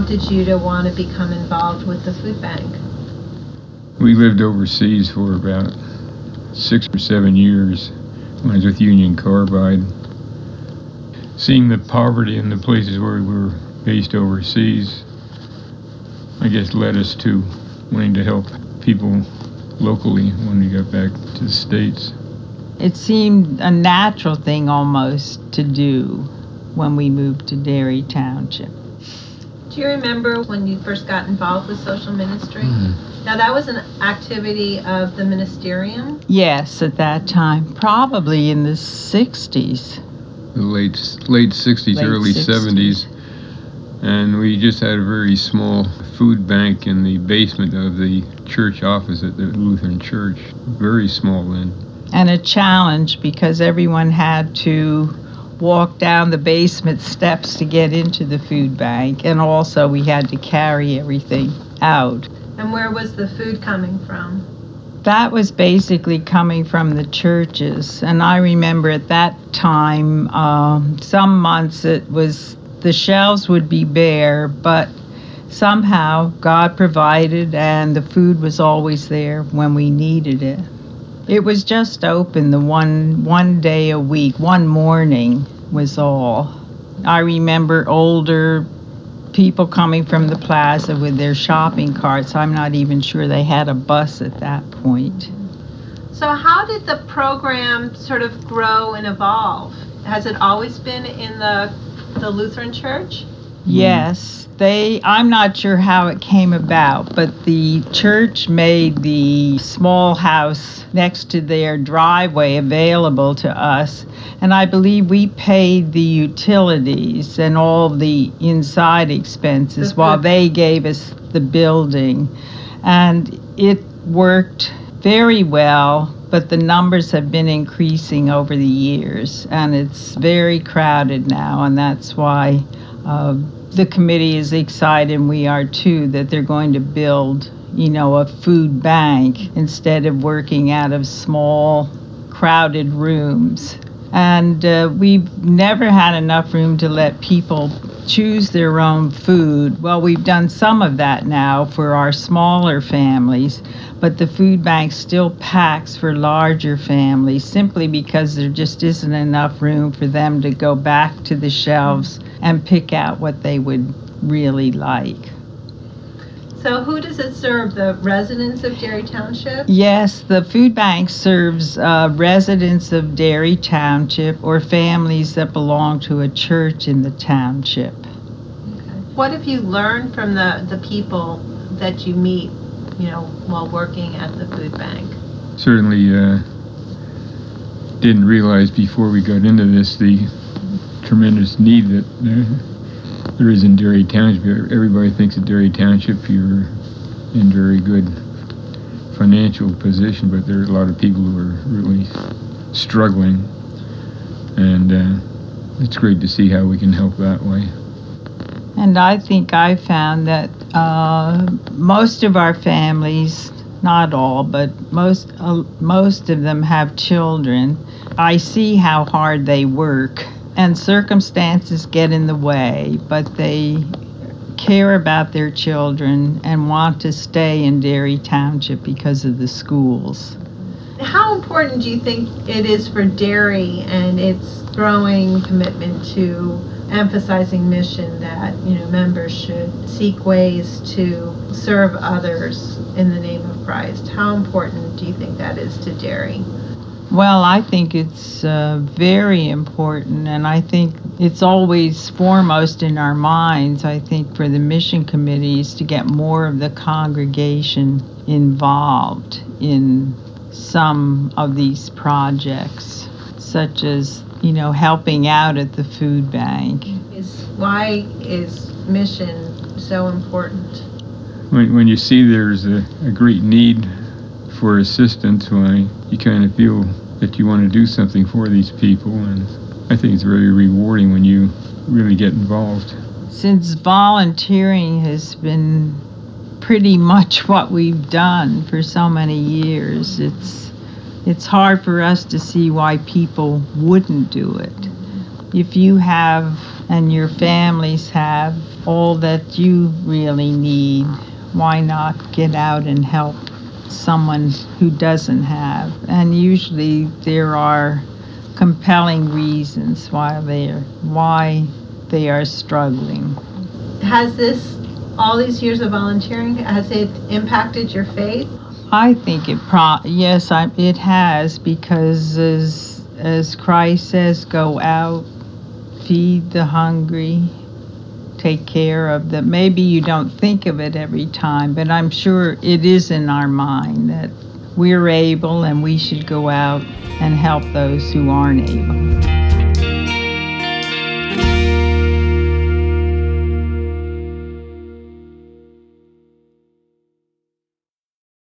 prompted you to want to become involved with the food bank? We lived overseas for about 6 or 7 years when I was with Union Carbide. Seeing the poverty in the places where we were based overseas, I guess, led us to wanting to help people locally when we got back to the States. It seemed a natural thing almost to do when we moved to Derry Township. Do you remember when you first got involved with social ministry? Now, that was an activity of the ministerium? Yes, at that time, probably in the 60s. The late 60s, early 70s. And we just had a very small food bank in the basement of the church office at the Lutheran Church. Very small then. And a challenge because everyone had to walk down the basement steps to get into the food bank. And also we had to carry everything out. And where was the food coming from? That was basically coming from the churches. And I remember at that time, some months it was, the shelves would be bare, but somehow God provided and the food was always there when we needed it. It was just open the one day a week, one morning was all. I remember older people coming from the plaza with their shopping carts. I'm not even sure they had a bus at that point. So how did the program sort of grow and evolve? Has it always been in the Lutheran Church? Yes. I'm not sure how it came about, but the church made the small house next to their driveway available to us. And I believe we paid the utilities and all the inside expenses while they gave us the building. And it worked very well, but the numbers have been increasing over the years. And it's very crowded now, and that's why the committee is excited, and we are too, that they're going to build, a food bank instead of working out of small, crowded rooms. And we've never had enough room to let people choose their own food. Well, we've done some of that now for our smaller families, but the food bank still packs for larger families simply because there just isn't enough room for them to go back to the shelves and pick out what they would really like. So who does it serve, the residents of Derry Township? Yes, the food bank serves residents of Derry Township or families that belong to a church in the township. Okay. What have you learned from the people that you meet, while working at the food bank? Certainly didn't realize before we got into this the tremendous need that there is in Derry Township. Everybody thinks of Derry Township, you're in very good financial position, but there are a lot of people who are really struggling, and it's great to see how we can help that way. And I think I found that most of our families, not all, but most of them have children. I see how hard they work. And circumstances get in the way, but they care about their children and want to stay in Derry Township because of the schools. How important do you think it is for Derry and its growing commitment to emphasizing mission that, members should seek ways to serve others in the name of Christ? How important do you think that is to Derry? Well, I think it's very important, and I think it's always foremost in our minds, I think, for the mission committees to get more of the congregation involved in some of these projects, such as, helping out at the food bank. Why is mission so important? When you see there's a great need for assistance, why you kind of feel that you want to do something for these people, and I think it's very rewarding when you really get involved. Since volunteering has been pretty much what we've done for so many years, it's hard for us to see why people wouldn't do it. if you have and your families have all that you really need, why not get out and help someone who doesn't have? And usually there are compelling reasons why they are struggling. Has this, all these years of volunteering, has it impacted your faith? I think it it has, because as Christ says, go out, feed the hungry, take care of them. Maybe you don't think of it every time, but I'm sure it is in our mind that we're able and we should go out and help those who aren't able.